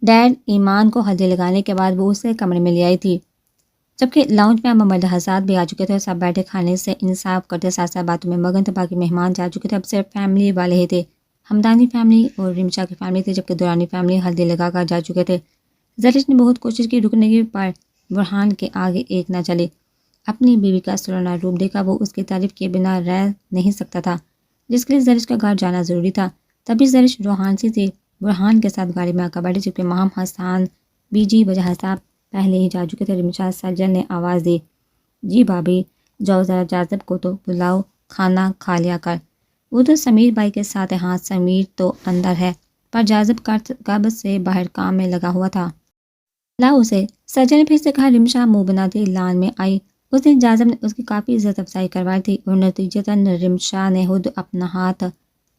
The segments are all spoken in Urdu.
ڈیڈ ایمان کو ہلدی لگانے کے بعد وہ اسے کمرے میں لے آئی تھی، جبکہ لاؤنج میں محمد حساد بھی آ چکے تھے۔ سب بیٹھے کھانے سے انصاف کرتے ساتھ ساتھ باتوں میں مگن تھے۔ باقی مہمان جا چکے تھے، اب صرف فیملی والے ہی تھے۔ ہمدانی فیملی اور رمشا کی فیملی تھی، جبکہ دورانی فیملی ہلدی لگا کر جا چکے تھے۔ زرش نے بہت کوشش کی رکنے کی، پر برہان کے آگے ایک نہ چلے۔ اپنی بیوی کا سلونا روپ دیکھا وہ اس کی تعریف کیے بنا رہ نہیں سکتا تھا، جس کے لیے زرش کا گھر جانا ضروری تھا۔ تبھی زرش روحان سی تھی برہان کے ساتھ گاڑی میں آ کر بیٹھی، جبکہ ماہم حسان بی جی بجا صاحب پہلے ہی جا چکے تھے۔ رمشا سجل نے آواز دی، جی بھابھی جاؤ ذرا جاذب کو تو بلاؤ، کھانا کھا لیا کر۔ وہ تو سمیر بھائی کے ساتھ ہے۔ ہاں سمیر تو اندر ہے، پر جاذب کب سے باہر کام میں لگا ہوا تھا، لاؤ اسے۔ سجل نے پھر سے کہا۔ رمشا منہ بناتی لان میں آئی۔ اس دن جاذب نے اس کی کافی عزت افزائی کروائی تھی اور نتیجتاً رمشا نے خود اپنا ہاتھ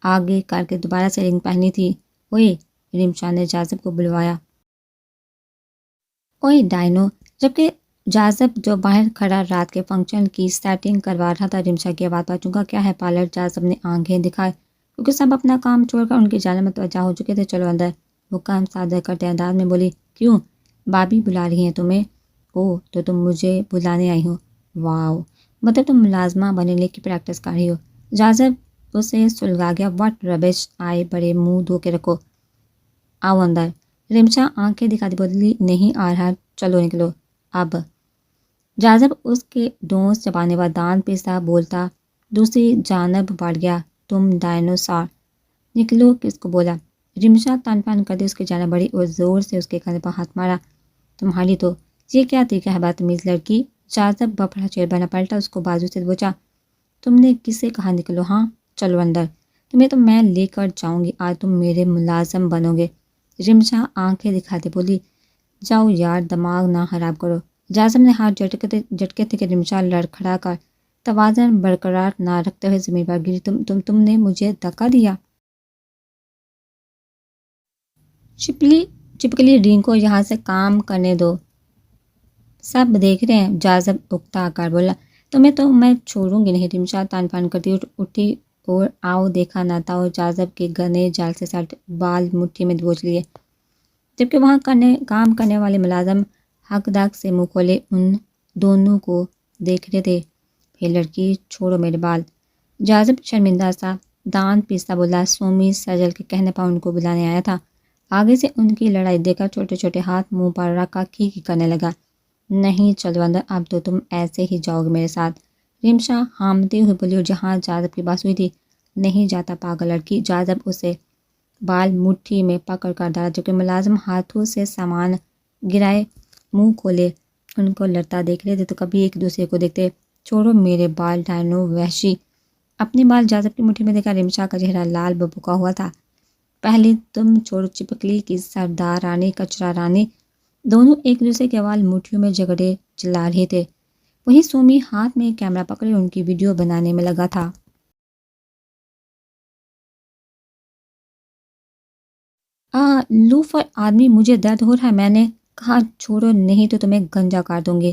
آگے کر کے دوبارہ سے رنگ پہنی تھی۔ اوئے، رمشا نے جاذب کو بلوایا۔ اوئے ڈائنو، جبکہ جاذب جو باہر کھڑا رات کے فنکشن کی سیٹنگ کروا رہا تھا، رمشا کی آواز پر چونکا کیا ہے پارلر؟ جاذب نے آنکھیں دکھائے، کیونکہ سب اپنا کام چھوڑ کر ان کی جانب متوجہ ہو چکے تھے۔ چلو اندر، وہ کام صادر کرتے انداز میں بولی۔ کیوں؟ بھابھی بلا رہی ہیں تمہیں؟ اوہ، تو تم مجھے بلانے آئی ہو؟ واو، مطلب تم ملازمہ بننے کی پریکٹس کر رہی ہو۔ جاذب اسے سلگا گیا۔ واٹ ربش، آئے بڑے منہ دھو کے رکھو، آؤ اندر۔ رمشا آنکھیں دکھاتی بولی، نہیں آ رہا، چلو نکلو اب۔ جاذب اس کے ڈونس چبانے و دانت پیستا بولتا دوسری جانب بڑھ گیا، تم ڈائنوسار، نکلو کس کو بولا؟ رمشا تن پن کرتی اس کی جانب بڑھی اور زور سے اس کے کندھے پر ہاتھ مارا۔ تمہاری تو یہ کیا طریقہ ہے بدتمیز لڑکی؟ جاذب بپڑا چیر بنا پلٹا، اس کو بازو سے بوچا، تم نے کسے کہا نکلو؟ ہاں چلو اندر، تمہیں تو میں لے کر جاؤں گی، آج تم میرے ملازم بنو گے۔ رمشا آنکھیں دکھاتے بولی، جاؤ یار دماغ نہ خراب کرو۔ جاذب نے ہاتھ جھٹکے تھے کہ رمشا لڑکھڑا کر توازن برقرار نہ رکھتے ہوئے زمین پر گری۔ تم نے مجھے دھکا دیا؟ چپکلی رینگ کو یہاں سے کام کرنے دو، سب دیکھ رہے ہیں۔ جاذب اکتا کر بولا، تمہیں تو میں چھوڑوں گی نہیں۔ رمشا تن پن کرتی اٹھی اور آؤ دیکھا نہ تھا اور جاذب کے گھنے جال سے سٹ بال مٹھی میں دبوچ لیے، جبکہ وہاں کام کرنے والے ملازم حق داغ سے منہ کھولے ان دونوں کو دیکھ رہے تھے۔ پھر لڑکی، چھوڑو میرے بال۔ جاذب شرمندہ سا دانت پیستا بولا، سومی سجل کے کہنے پر ان کو بلانے آیا تھا۔ آگے سے ان کی لڑائی دیکھ کر چھوٹے چھوٹے ہاتھ منہ پر رکھ کر کی کرنے لگا۔ نہیں چلو اندر، اب تو تم ایسے ہی جاؤ گے میرے ساتھ، رمشا ہامتی ہوئی بولی، اور جہاں جاذب کی بات ہوئی تھی، نہیں جاتا پاگل لڑکی۔ جاذب اسے بال مٹھی میں پکڑ کر ڈالا، جبکہ ملازم ہاتھوں سے سامان گرائے منہ کھولے ان کو لڑتا دیکھ رہے تھے، تو کبھی ایک دوسرے کو دیکھتے۔ چھوڑو میرے بال ڈائنو وحشی۔ اپنے بال جاذب کی مٹھی میں دیکھا رمشا کا چہرہ لال ببکا ہوا تھا۔ پہلے تم چھوڑو چپکلی کی سردار رانی کچرا رانی۔ دونوں ایک دوسرے کے بال مٹھیوں میں جھگڑے چلا رہے تھے۔ وہیں سومی ہاتھ میں کیمرہ پکڑے ان کی ویڈیو بنانے میں لگا تھا۔ لوفر آدمی، مجھے درد ہو رہا ہے۔ میں نے کہا چھوڑو نہیں تو تمہیں گنجا کر دوں گے۔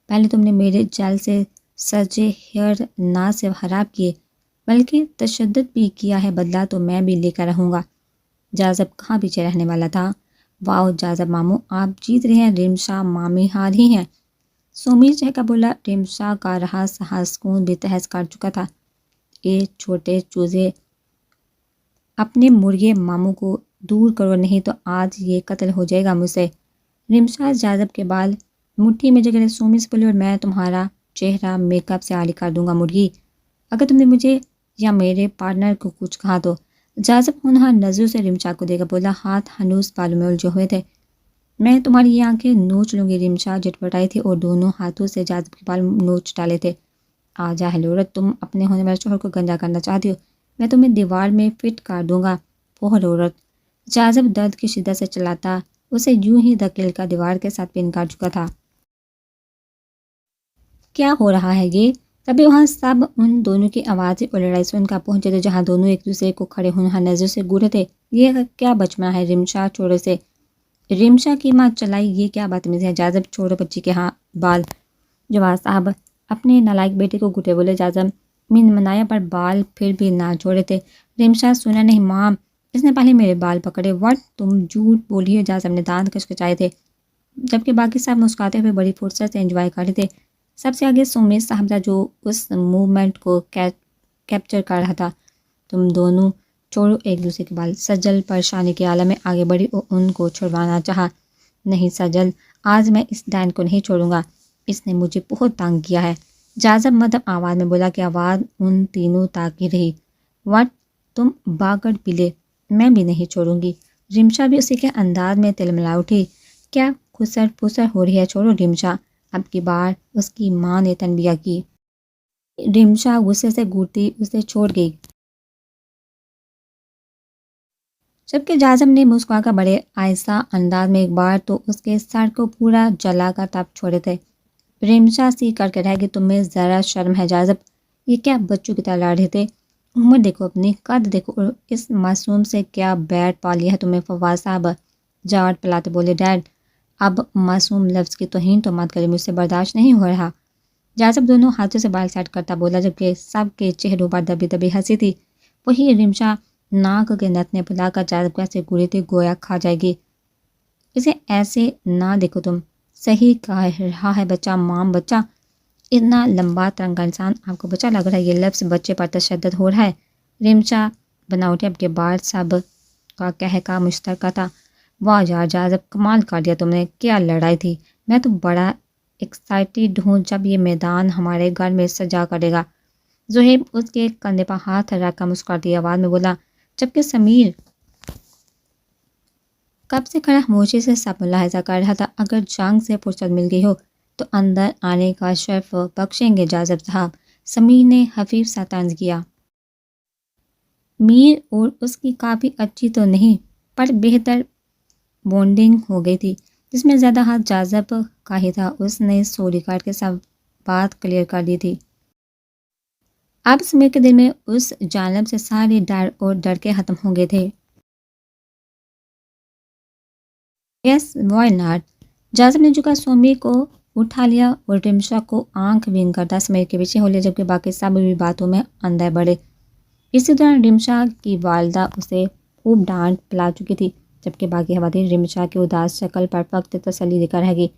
پہلے تم نے میرے جیل سے سجے ہیئر نہ صرف خراب کیے بلکہ تشدد بھی کیا ہے، بدلہ تو میں بھی لے کر رہوں گا۔ جاذب کہاں پیچھے رہنے والا تھا؟ واؤ جاذب ماموں، آپ جیت رہے ہیں، رمشا مامی ہار ہی ہیں۔ سومی چہکا بولا۔ رمشا کا رہا سہا سکون بھی تہس کر چکا تھا۔ اے چھوٹے چوزے، اپنے مرغے ماموں کو دور کرو، نہیں تو آج یہ قتل ہو جائے گا مجھ سے۔ رمشا جاذب کے بال مٹھی میں جگڑے سومی سے بولی، اور میں تمہارا چہرہ میک اپ سے عالی کر دوں گا مرغی، اگر تم نے مجھے یا میرے پارٹنر کو کچھ کہا تو۔ جاذب ہونہار نظروں سے رمشا کو دیکھا بولا، ہاتھ ہنوز بالوں میں الجھے ہوئے تھے، میں تمہاری یہ آنکھیں نوچ لوں گی۔ رمشا جٹپٹائی تھی اور دونوں ہاتھوں سے جاذب کے بال نوچ ڈالے تھے۔ آجا ہلورت، تم اپنے ہونے والے شوہر کو گنجا کرنا چاہتی ہو، میں تمہیں دیوار میں فٹ کر دوں گا، پوہر عورت۔ جاذب درد کی شدت سے چلاتا اسے یوں ہی دھکیل کر دیوار کے ساتھ پن کر چکا تھا۔ کیا ہو رہا ہے یہ؟ تبھی وہاں سب ان دونوں کی آوازیں اور لڑائی سن کر پہنچے تھے، جہاں دونوں ایک دوسرے کو کھڑے ہونہار نظروں سے گھور رہے تھے۔ یہ کیا بچپنا ہے، رمشا چھوڑو اسے۔ رمشا کی ماں چلائی، یہ کیا بدتمیزی ہے، جاذب چھوڑو بچی کے بال۔ جواز صاحب اپنے نالائق بیٹے کو گھٹے بولے۔ جاذب من منایا پر بال پھر بھی نہ چھوڑے تھے۔ رمشا سنا نہیں ماں، اس نے پہلے میرے بال پکڑے۔ وٹ، تم جھوٹ بولی ہو؟ جاسم نے دانت کچکچائے تھے، جبکہ باقی سب مسکراتے ہوئے بڑی فرصت سے انجوائے کر رہے تھے۔ سب سے آگے سمیت صاحب تھا جو اس موومنٹ کو کیپچر کر رہا تھا۔ تم دونوں چھوڑو ایک دوسرے کے بال۔ سجل پریشانی کے عالم میں آگے بڑھی اور ان کو چھڑوانا چاہا۔ نہیں سجل، آج میں اس ڈین کو نہیں چھوڑوں گا، اس نے مجھے بہت تنگ کیا ہے، جازب مدھم آواز میں بولا کہ آواز ان تینوں تک ہی رہی۔ وٹ، تم باگڑ پلے، میں بھی نہیں چھوڑوں گی۔ رمشا بھی اسی کے انداز میں تلملا اٹھی۔ کیا خسر پسر ہو رہی ہے؟ چھوڑو رمشا، اب کی بار اس کی ماں نے تنبیہ کی۔ رمشا غصے سے گھورتی اسے چھوڑ گئی، جبکہ جازم نے مسکرا کر بڑے آہستہ انداز میں ایک بار تو اس کے سر کو پورا جلا کر تب چھوڑے تھے۔ رمشا سی کر کے رہ گئی، تمہیں ذرا شرم ہے جازب؟ یہ کیا بچوں کی طرح لڑ رہے تھے؟ عمر دیکھو اپنی، قد دیکھو، اور اس معصوم سے کیا بیٹ پا لیا ہے تمہیں؟ فواز صاحب جاٹ پلاتے بولے۔ ڈیڈ، اب معصوم لفظ کی توہین تو مت کرے، مجھ سے برداشت نہیں ہو رہا۔ جازب دونوں ہاتھوں سے بال سیٹ کرتا بولا، جبکہ سب کے چہروں پر دبی دبی ہنسی تھی۔ وہی رمشا ناک کے نتنے پھلا کر جازب کو ایسے گوری تھی گویا کھا جائے گی۔ اسے ایسے نہ دیکھو تم، صحیح کہہ رہا ہے بچہ، مام بچہ، اتنا لمبا ترنگا انسان آپ کو بچہ لگ رہا ہے؟ یہ لفظ بچے پر تشدد ہو رہا ہے۔ رمشا بنا اٹھے، اب کے بعد سب کا کہکا مشترکہ تھا۔ واہ یار جازب، کمال کر دیا تم نے، کیا لڑائی تھی! میں تو بڑا ایکسائٹیڈ ہوں جب یہ میدان ہمارے گھر میں سجا کرے گا۔ زہیب اس کے کندھے پر ہاتھ رکھ کر مسکراتی آواز میں بولا، جبکہ سمیر کب سے کھڑا خاموشی سے سب ملاحظہ کر رہا تھا۔ اگر جنگ سے فرصت مل گئی ہو تو اندر آنے کا شرف بخشیں گے جازب صاحب، سمیر نے خفیف سا طنز کیا۔ میر اور اس کی کافی اچھی تو نہیں پر بہتر بونڈنگ ہو گئی تھی، جس میں زیادہ ہاتھ جازب کا ہی تھا۔ اس نے سوری کاٹ کے سب بات کلیئر کر دی تھی۔ اب سمیر کے دل میں اس جانب سے سارے ڈر اور ڈرکے ختم ہو گئے تھے۔ Yes why not! جازب نے جھکا سومی کو اٹھا لیا اور رمشا کو آنکھ بین کرتا سمیر کے پیچھے ہو لیا، جبکہ باقی سب بھی باتوں میں اندر بڑھے۔ اسی دوران رمشا کی والدہ اسے خوب ڈانٹ پلا چکی تھی، جبکہ باقی خواتین رمشا کی اداس شکل پر وقت تسلی دے کر رہ گئی۔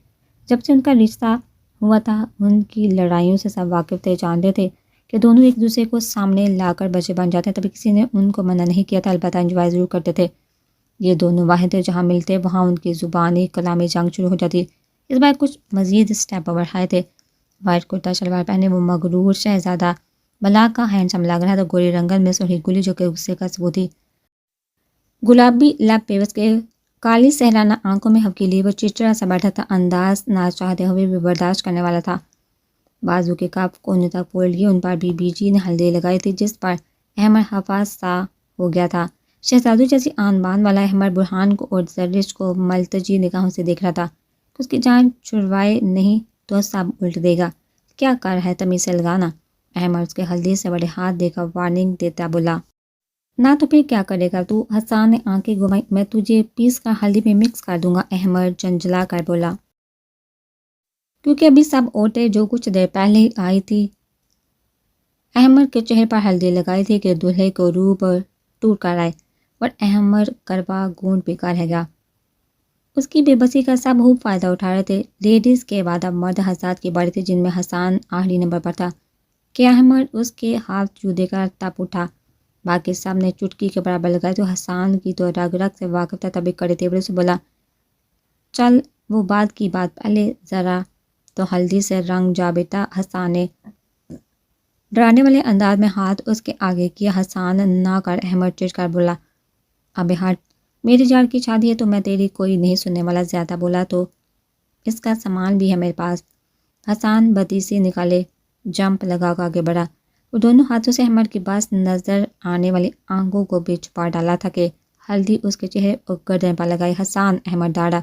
جب سے ان کا رشتہ ہوا تھا ان کی لڑائیوں سے سب واقف تھے، جانتے تھے کہ دونوں ایک دوسرے کو سامنے لا کر بچے بن جاتے ہیں، تبھی کسی نے ان کو منع نہیں کیا تھا، البتہ انجوائے ضرور کرتے تھے۔ یہ دونوں واحد تھے جہاں ملتے وہاں ان کی زبانی کلامی جنگ شروع ہو جاتی۔ اس بار کچھ مزید اسٹیپ بڑھائے تھے۔ وائٹ کرتا شلوار پہنے وہ مغرور شہزادہ بلا کا ہینڈسم لگ رہا تھا، گوری رنگت میں سرخی گلی جو کہ غصے کا ثبوت تھی، گلابی لب پہ اس کے کالی سہرانہ آنکھوں میں حویلی، وہ چڑچڑا سا بیٹھا تھا، انداز نہ چاہتے ہوئے بھی برداشت کرنے والا تھا۔ بازو کے کف کونے تک پھول لیے، ان پر بھی بی جی نے ہلدی لگائی تھی، جس پر احمر حفاظ سا ہو گیا تھا۔ شہزادو جیسی آن بان والا احمر برہان کو اور زرش کو ملتجی نگاہوں سے دیکھ رہا تھا کہ اس کی جان چھڑوائے نہیں تو سب الٹ دے گا۔ کیا کر رہا ہے؟ تمیز سے لگانا! احمر اس کے ہلدی سے بڑے ہاتھ دے کر وارننگ دیتا بولا۔ نہ تو پھر کیا کرے گا تو؟ حسان نے آنکھیں گھمائی۔ میں تجھے پیس کر ہلدی میں مکس کر دوں گا، احمر جنجلا کر بولا، کیونکہ ابھی سب عورتیں جو کچھ دیر پہلے ہی آئی تھی احمر کے چہرے پر ہلدی لگائی تھی کہ دولہے کو روح پر ٹور کر آئے، اور احمر کروا گونڈ پی کر رہ گیا۔ اس کی بے بسی کا سب خوب فائدہ اٹھا رہے تھے۔ لیڈیز کے بعد اب مرد حضرات کی باری تھی، جن میں حسان آخری نمبر پر تھا کہ احمر اس کے ہاتھ چھو دے کر تپ اٹھا۔ باقی سب نے چٹکی کے برابر لگائے تو حسان کی تو رگ رگ سے واقف تھا، تبھی کڑے تیورے سے بولا، چل وہ بعد کی بات، پہلے ذرا تو ہلدی سے رنگ جا بیٹا۔ حسان نے ڈرانے والے انداز میں ہاتھ اس کے آگے کیا۔ حسان نہ کر، احمر چڑ کر بولا، ابے ہٹ، میری جان کی شادی ہے تو میں تیری کوئی نہیں سننے والا، زیادہ بولا تو اس کا سامان بھی ہے میرے پاس۔ حسان بدیسی نکالے جمپ لگا کر آگے بڑھا، وہ دونوں ہاتھوں سے احمر کی بس نظر آنے والی آنکھوں کو بھی چھپا ڈالا تھا کہ ہلدی اس کے چہرے اور گردن پر لگائی۔ حسان! احمر داڑا،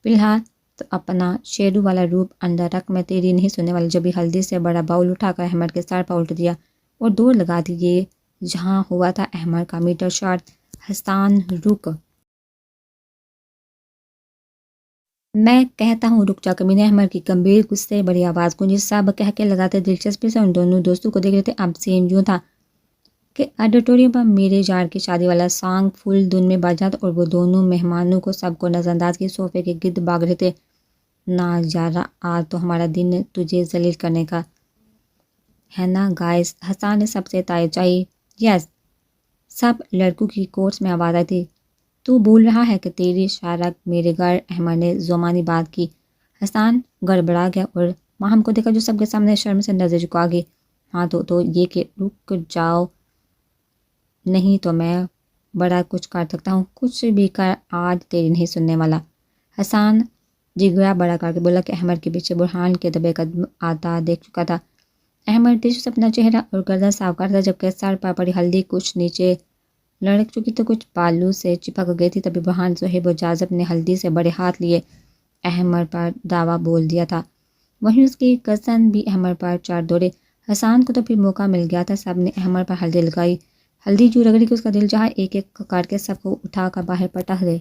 فی الحال تو اپنا شیرو والا روپ اندر رکھ، میں تیری نہیں سننے والا۔ جبھی ہلدی سے بڑا باؤل اٹھا کر احمر کے سر پر الٹ دیا اور دور لگا دی۔ یہ جہاں ہوا تھا احمر کا میٹر شاٹ۔ حسان رک! میں کہتا ہوں رک جا کمینے! احمر کی گمبھیر غصے بڑی آواز گونجی۔ سب کہہ کے لگاتے دلچسپی سے ان دونوں دوستوں کو دیکھ رہے تھے۔ اب سین یوں تھا کہ آڈیٹوریم پر میرے جار کی شادی والا سانگ فل دھن میں بجا تھا اور وہ دونوں مہمانوں کو سب کو نظر انداز کے صوفے کے گرد بھاگ رہے تھے۔ نا یارا، آج تو ہمارا دن ہے تجھے ذلیل کرنے کا ہے نا گائز۔ حسان نے سب سے تائید چاہی۔ یس، سب لڑکوں کی کورس میں آواز آئی تھی۔ تو بول رہا ہے کہ تیری شارک میرے گھر؟ احمد نے زمانی بات کی۔ حسان گڑبڑا گیا اور ماہم کو دیکھا جو سب کے سامنے شرم سے نظر جھکا گئی۔ ہاں تو یہ کہ رک جاؤ، نہیں تو میں بڑا کچھ کر سکتا ہوں، کچھ بھی کر، آج تیری نہیں سننے والا۔ حسان جگرا بڑا کر کے بولا کہ احمد کے پیچھے برہان کے دبے قدم آتا دیکھ چکا تھا۔ احمد ٹیشو سے اپنا چہرہ اور گردن صاف کرتا تھا، جبکہ سر پر پڑی ہلدی کچھ نیچے لڑک چکی تو کچھ بالوں سے چپک گئی تھی۔ تبھی برہان، صہیب و جاذب نے ہلدی سے بڑے ہاتھ لیے احمد پر دعویٰ بول دیا تھا۔ وہیں اس کی کزن بھی احمد پر چڑھ دوڑے۔ حسان کو تو پھر موقع مل گیا تھا، سب نے احمد پر ہلدی لگائی، ہلدی جو رگڑی کہ اس کا دل چاہا ایک ایک کر کے سب کو اٹھا کر باہر پٹک دے۔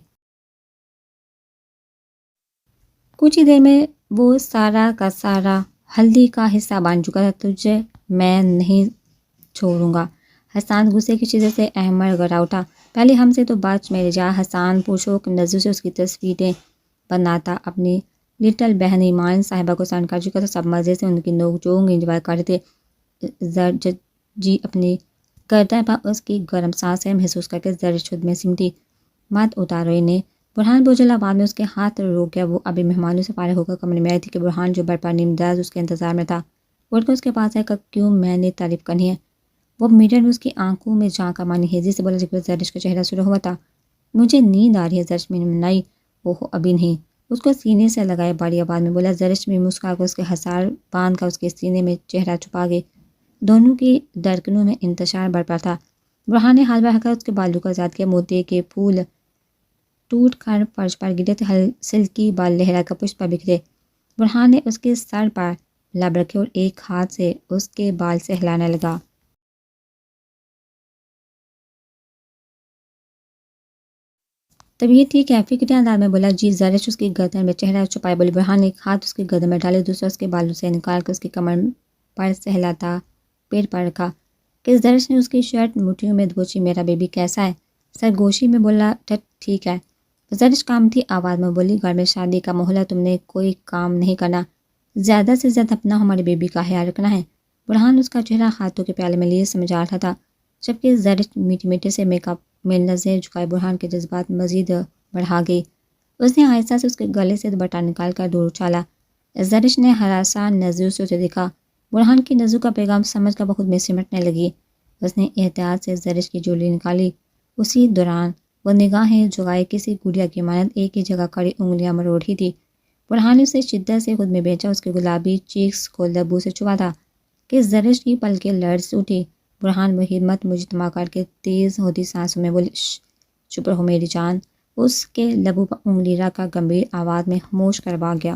کچھ ہی دیر میں وہ سارا کا سارا ہلدی کا حصہ بن چکا تھا۔ تجھے میں نہیں چھوڑوں گا۔ حسان غصے کی شدت سے احمد گرا اٹھا۔ پہلے ہم سے تو بچ میرے جا۔ حسان پرشوق نظروں سے اس کی تصویریں بناتا اپنی لٹل بہن ایمان صاحبہ کو سینڈ کر چکا تھا۔ سب مزے سے ان کی نوک جھونک انجوائے کر رہے تھے۔ جی اپنی گردن پر اس کی گرم سانسیں محسوس کر کے زر خود میں سمٹی۔ مت اتارو انہیں۔ برہان بوجھل آواز میں اس کے ہاتھ روک گیا۔ وہ ابھی مہمانوں سے فارغ ہو کر کمرے میں آئی تھی کہ برہان جو برپا نیم دراز اس کے انتظار میں تھا اٹھ کر اس کے پاس آئے کہ کیوں میں نے تعریف کرنی ہے۔ وہ میرر میں اس کی آنکھوں میں جھانک کر مانی ہیزی سے بولا، جب زرش کا چہرہ سرخ ہوا تھا۔ مجھے نیند آ رہی ہے، زرش میں منائی۔ اوہ ابھی نہیں، اس کو سینے سے لگائے بڑی آواز میں بولا۔ زرش میں مسکرا کر اس کے حصار باندھ کر اس کے سینے میں چہرہ چھپا گئی۔ دونوں کی دھڑکنوں میں انتشار برپا تھا۔ برہان نے ہاتھ بڑھا کر اس کے بالوں کا آزاد کیا۔ موتی کے پھول ٹوٹ کر فرش پر گرے تھے، سلکی بال لہرا کر پشت پر بکھرے۔ برہان نے اس کے سر پر لب رکھے اور ایک ہاتھ سے اس کے بال سے ہلانے لگا۔ طبیعت ٹھیک ہے؟ فکری انداز میں بولا۔ جی۔ زرش اس کی گردن میں چہرہ چھپائے بولی۔ برہان نے ایک ہاتھ اس کی گردن میں ڈالے، دوسرا اس کے بالوں سے نکال کر اس کی کمر پر سہلاتا پیر پر رکھا کہ زرش نے اس کی شرٹ مٹھیوں میں دبوچی۔ میرا بیبی کیسا ہے؟ سرگوشی میں بولا۔ ٹھیک ہے۔ زرش کام تھی آواز میں بولی۔ گھر میں شادی کا ماحول ہے، تم نے کوئی کام نہیں کرنا، زیادہ سے زیادہ اپنا ہمارے بیبی کا خیال رکھنا ہے۔ برہان اس کا چہرہ ہاتھوں کے پیالے میں لیے سمجھا رہا تھا، جبکہ زرش میٹھے میٹھے سے میک اپ میں نظریں جھکائے برہان کے جذبات مزید بڑھا گئی۔ اس نے آہستہ سے اس کے گلے سے دوپٹہ نکال کر دور اچھالا۔ زرش نے ہراساں نظروں سے اسے دیکھا۔ برہان کی نظروں کا پیغام سمجھ کر وہ خود میں سمٹنے لگی۔ اس نے احتیاط سے زرش کی جولی نکالی۔ اسی دوران وہ نگاہیں جھکائے کسی گڑیا کی مانند ایک ہی جگہ کھڑی انگلیاں مروڑ رہی تھی۔ برہان نے اسے شدت سے خود میں بھیجا، اس کے گلابی چیکس کو لبوں سے چبا تھا کہ زرش کی پلکیں لرز اٹھی۔ برہان وہ ہمت مجتمع کر کے تیز ہوتی سانسوں میں بولی، چپ رہو میری جان۔ اس کے لبوں پر انگلی رکھ کر گمبھیر آواز میں خاموش کروا گیا۔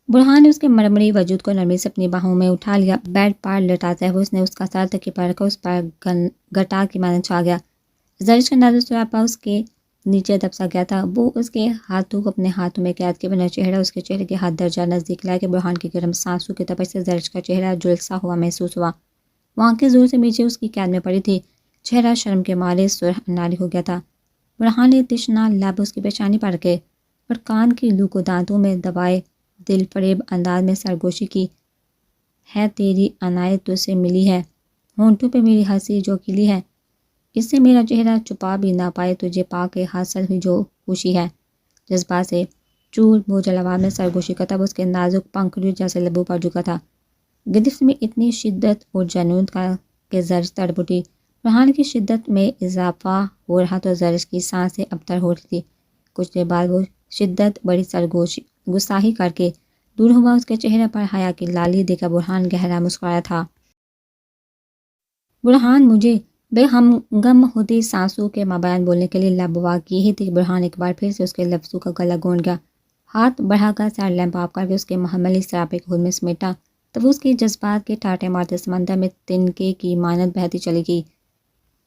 برہان نے اس کے مرمری وجود کو نرمی سے اپنی باہوں میں اٹھا لیا۔ بیڈ پر لٹاتے ہوئے اس نے اس کا سر تکیے پر رکھا، اس پر گٹا کی مانند چھا گیا۔ زرش کا نازک سراپا اس کے نیچے دب سا گیا تھا۔ وہ اس کے ہاتھوں کو اپنے ہاتھوں میں قید کیے بنا چہرہ اس کے چہرے کے حد درجہ نزدیک لائے کہ برہان کی گرم سانسوں کی تپش سے زرش کا چہرہ جھلسا ہوا محسوس ہوا۔ وہ آنکھیں زور سے نیچے اس کی قید میں پڑی تھی، چہرہ شرم کے مارے سرخ اناری ہو گیا تھا۔ برہان نے تشنا لب اس کی پیشانی پر رکھے اور کان کی لو کو دانتوں میں دبائے دل فریب انداز میں سرگوشی کی۔ ہے تیری عنایت تجھ سے ملی ہے، ہونٹوں پہ میری ہنسی جو کھلی ہے، اس سے میرا چہرہ چھپا بھی نہ پائے، تجھے پا کے حاصل ہوئی جو خوشی ہے۔ جذبات سے چور بوجھل آواز میں سرگوشی کا تب اس کے نازک پنکھڑیوں جیسے لبوں پر جھکا تھا۔ گرفت میں اتنی شدت اور جنون کا کہ زرش تڑپ اٹھی۔ برہان کی شدت میں اضافہ ہو رہا تو زرش کی سانسیں ابتر ہو رہی تھی۔ کچھ دیر بعد وہ شدت بڑی سرگوشی گساہی کر کے دور ہوا۔ اس کے چہرے پر حیا کی لالی دے کر برہان گہرا مسکرایا تھا۔ برہان مجھے بے ہمغم ہوتی سانسوں کے مابین بولنے کے لیے لب وا کی ہی تھی کہ برہان ایک بار پھر سے اس کے لفظوں کا گلا گونڈ گیا۔ ہاتھ بڑھا کر سائڈ لیمپ آف کر کے اس کے محملی سراپے کو خود میں سمیٹا، تب اس کے جذبات کے ٹاٹے مارتے سمندر میں تنکے کی مانند بہتی چلی گئی۔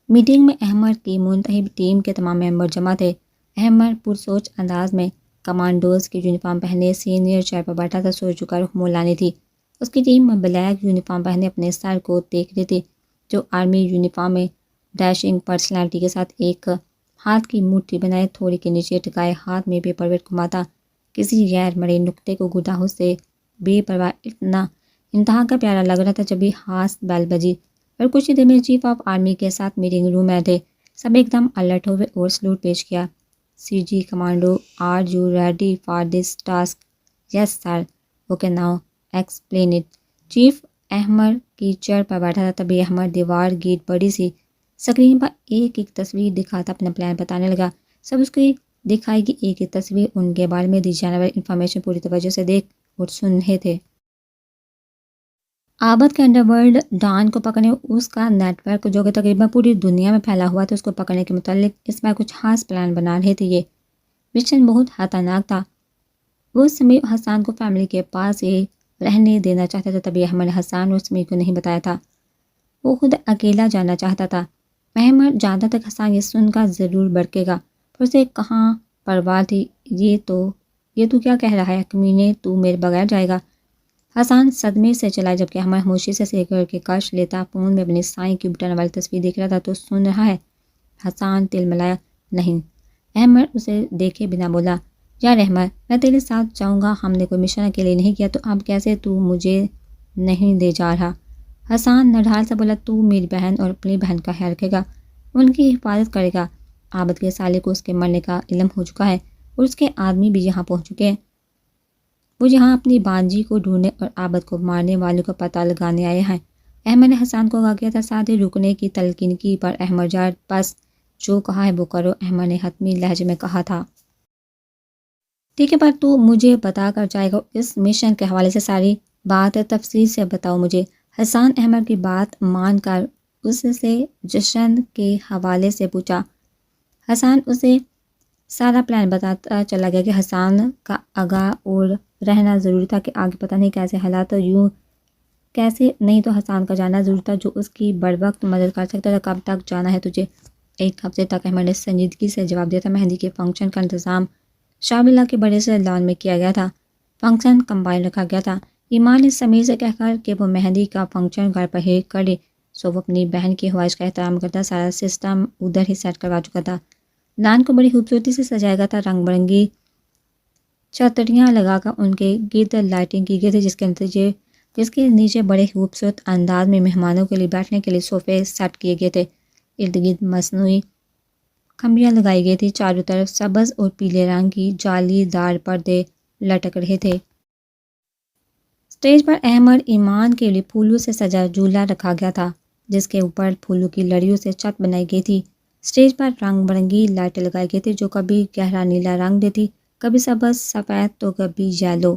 میٹنگ میں احمد کی منتخب ٹیم کے تمام ممبر جمع تھے۔ احمد پرسوچ انداز میں کمانڈوز کی یونیفارم پہنے سینئر چیئر پر بیٹھا تھا، سوچ جھکا رخ مولانی تھی۔ اس کی ٹیم بلیک یونیفارم پہنے اپنے سر کو دیکھ رہی تھی۔ جو آرمی یونیفارم میں ڈیشنگ پرسنالٹی کے ساتھ ایک ہاتھ کی مٹھی بنائے تھوڑے کے نیچے ٹکائے ہاتھ میں پیپر ویٹ گھماتا کسی غیر مرئی نقطے کو گداہوں سے بے پرواہ اتنا انتہا کا پیارا لگ رہا تھا جب بھی ہاس بیل بجی اور کچھ ہی دیر میں چیف آف آرمی کے ساتھ میٹنگ روم میں تھے. سب ایک دم الرٹ ہوئے اور سلوٹ پیش کیا. C G commando are you ready for this task? Yes sir. Okay now explain it. Chief Ahmed کی چیئر پر بیٹھا تھا تبھی احمد دیوار گیٹ بڑی سی اسکرین پر ایک ایک تصویر دکھاتا اپنا پلان بتانے لگا. سب اس کی دکھائی گی ایک ایک تصویر ان کے بارے میں دی جانے والی انفارمیشن پوری توجہ سے دیکھ اور سن رہے تھے. عابد کے انڈر ورلڈ ڈان کو پکڑنے اس کا نیٹ ورک جو کہ تقریباً پوری دنیا میں پھیلا ہوا تھا اس کو پکڑنے کے متعلق اس بار کچھ خاص پلان بنا رہے تھے. یہ مشن بہت خطرناک تھا. وہ سمیع حسان کو فیملی کے پاس ہی رہنے دینا چاہتا تھا تبھی احمد نے حسان اور سمیع کو نہیں بتایا تھا. وہ خود اکیلا جانا چاہتا تھا. احمد جانتا تھا کہ حسان یہ سن کر ضرور بھڑکے گا پر اسے کہاں پرواہ تھی. یہ تو کیا کہہ رہا ہے کمینے، تو میرے بغیر جائے گا؟ حسان صدمے سے چلا جبکہ احمد خاموشی سے سیکر کے کش لیتا فون میں اپنی سائیں کی بٹن والی تصویر دیکھ رہا تھا. تو سن رہا ہے؟ حسان تل ملایا. نہیں. احمد اسے دیکھے بنا بولا. یار احمد میں تیرے ساتھ جاؤں گا، ہم نے کوئی مشن اکیلے نہیں کیا تو اب کیسے تو مجھے نہیں لے جا رہا؟ حسان نڈھال سے بولا. تو میری بہن اور اپنی بہن کا خیال رکھے گا، ان کی حفاظت کرے گا. عابد کے سالے کو اس کے مرنے کا علم ہو چکا ہے اور اس کے آدمی بھی یہاں پہنچ چکے ہیں. وہ یہاں اپنی بانجی کو ڈھونڈنے اور عابد کو مارنے والوں کا پتہ لگانے آئے ہیں. احمد نے حسان کو کہا کیا تھا ساتھ ہی رکنے کی تلقین کی پر احمد جار بس جو کہا ہے وہ کرو. احمد نے حتمی لہجے میں کہا تھا. ٹھیک ہے پر تو مجھے بتا کر جائے گا اس مشن کے حوالے سے ساری بات تفصیل سے بتاؤ مجھے. حسان احمد کی بات مان کر اس سے جشن کے حوالے سے پوچھا. حسان اسے سارا پلان بتاتا چلا گیا کہ حسان کا آگاہ اور رہنا ضروری تھا کہ آگے پتہ نہیں کیسے حالات یوں کیسے نہیں تو حسان کا جانا ضروری تھا جو اس کی بر وقت مدد کر سکتا تھا. کب تک جانا ہے تجھے؟ ایک ہفتے تک. احمد نے سنجیدگی سے جواب دیا تھا. مہندی کے فنکشن کا انتظام شاملہ کے بڑے سے لان میں کیا گیا تھا. فنکشن کمبائن رکھا گیا تھا. ایمان نے سمیر سے کہہ کر کہ وہ مہندی کا فنکشن گھر پر ہی کرے سو وہ اپنی بہن کی خواہش کا احترام کرتا. سارا سسٹم ادھر ہی سیٹ کروا چکا تھا. لان کو بڑی خوبصورتی سے سجایا گیا تھا. رنگ برنگی چھتریاں لگا کر ان کے گرد لائٹنگ کی گئی تھی جس کے نیچے بڑے خوبصورت انداز میں مہمانوں کے لیے بیٹھنے کے لیے صوفے سیٹ کیے گئے تھے. ارد گرد مصنوعی کھمبیاں لگائی گئی تھی. چاروں طرف سبز اور پیلے رنگ کی جالی دار پردے لٹک رہے تھے. اسٹیج پر احمد ایمان کے لیے پھولوں سے سجا جھولا رکھا گیا تھا جس کے اوپر پھولوں کی لڑیوں سے چھت بنائی گئی تھی. اسٹیج پر رنگ برنگی لائٹیں لگائی گئی تھی جو کبھی گہرا نیلا رنگ دیتی، کبھی سبز سفید تو کبھی یلو.